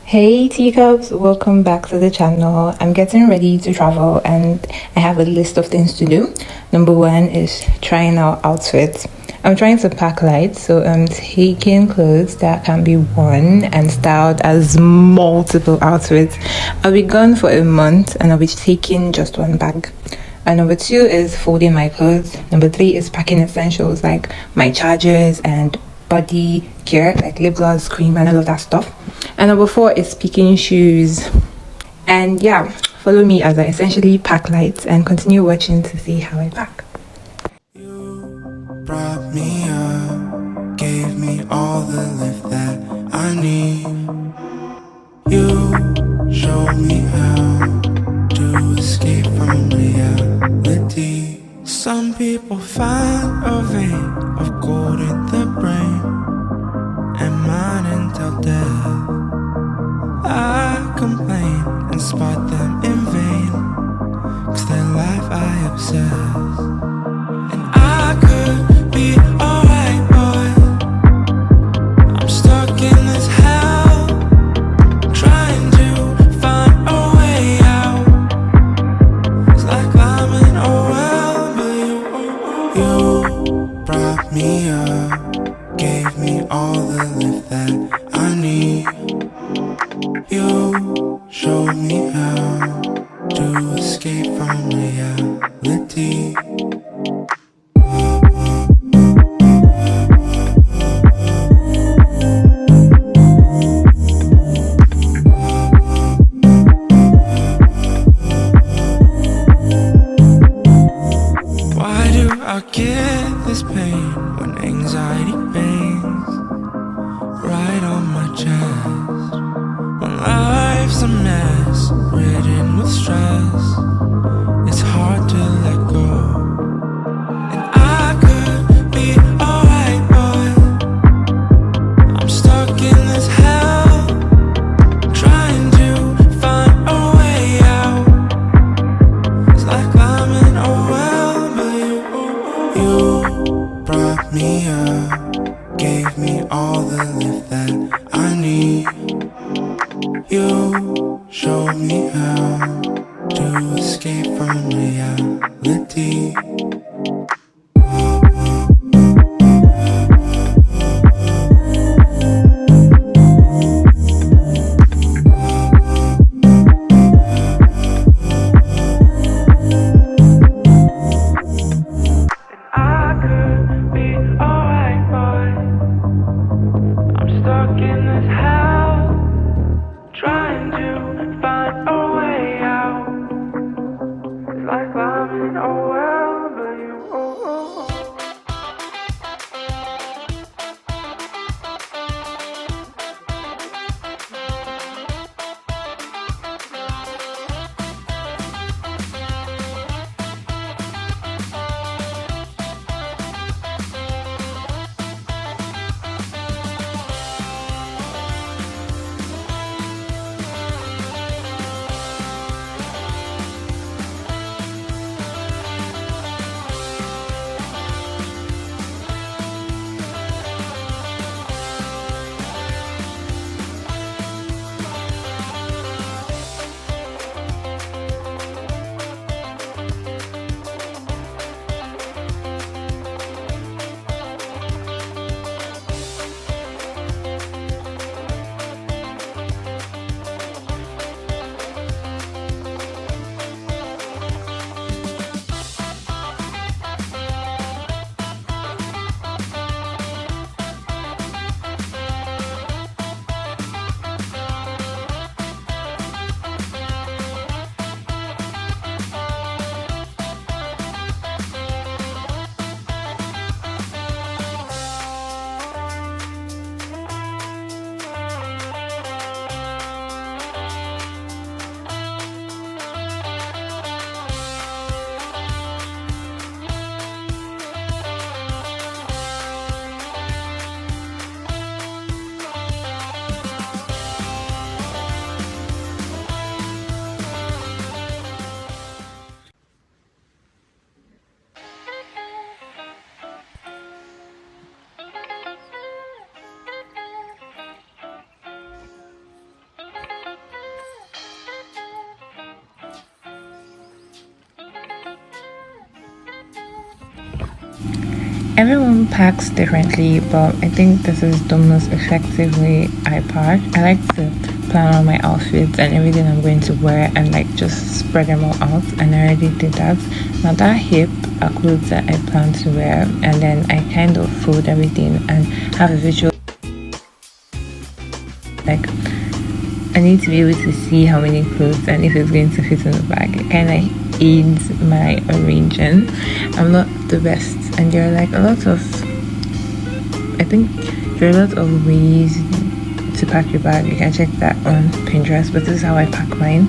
Hey teacups, welcome back to the channel. I'm getting ready to travel and I have a list of things to do. Number one is trying out outfits. I'm trying to pack light, so I'm taking clothes that can be worn and styled as multiple outfits. I'll be gone for a month and I'll be taking just one bag. And number two is folding my clothes. Number three is packing essentials like my chargers and body care like lip gloss, cream, and all of that stuff. And number four is picking shoes. And yeah, follow me as I essentially pack lights and continue watching to see how I pack. You brought me up, gave me all the lift that I need. You showed me how to escape from reality. Some people find a vein of gold in the brain and mine until death. I complain and spot them in vain, 'cause their life I obsess. And I could be alright, but I'm stuck in this hell, trying to find a way out. It's like climbing a well, but you brought me up, gave me all the lift that I need. You showed me how to escape from reality. Why do I get this pain when anxiety bangs right on my chest? When life's a mess, ridden with stress, it's hard to let go. And I could be alright, but I'm stuck in this hell, trying to find a way out. It's like climbing a well, but you brought me up, gave me all the lift that I need. You showed me how to escape from reality. I could be alright, but I'm stuck in this hell, trying to find a way out. It's like climbing a well, but you. Everyone packs differently, but I think this is the most effective way I pack. I like to plan on my outfits and everything I'm going to wear and like just spread them all out, and I already did that. Now that hip are clothes that I plan to wear, and then I kind of fold everything and have a visual, like I need to be able to see how many clothes and if it's going to fit in the bag. It kind of aids my arranging. I'm not the best, and there are like a lot of, I think there are a lot of ways to pack your bag. You can check that on Pinterest, but this is how I pack mine.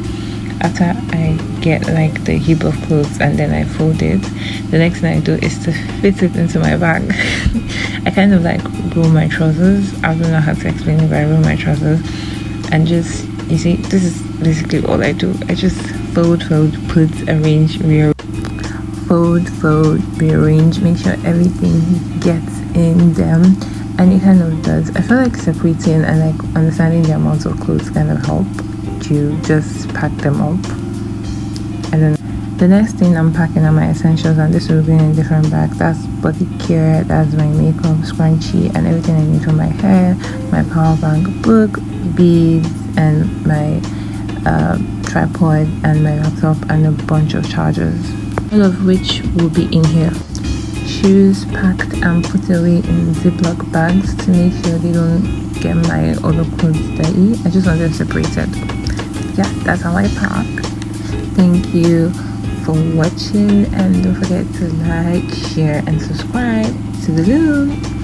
After I get like the heap of clothes and then I fold it, the next thing I do is to fit it into my bag. I kind of like roll my trousers. I don't know how to explain it, but I roll my trousers and just, you see, this is basically all I do. I just fold, put, arrange, rearrange, fold, rearrange, make sure everything gets in them, and it kind of does. I feel like separating and like understanding the amounts of clothes kind of help to just pack them up. And then the next thing I'm packing are my essentials, and this will be in a different bag. That's body care, that's my makeup, scrunchie, and everything I need for my hair, my power bank, book, beads, and my tripod and my laptop, and a bunch of chargers, all of which will be in here. Shoes packed and put away in Ziploc bags to make sure they don't get my other clothes dirty. I just want them separated. Yeah, that's how I pack. Thank you for watching, and don't forget to like, share, and subscribe. To the loom.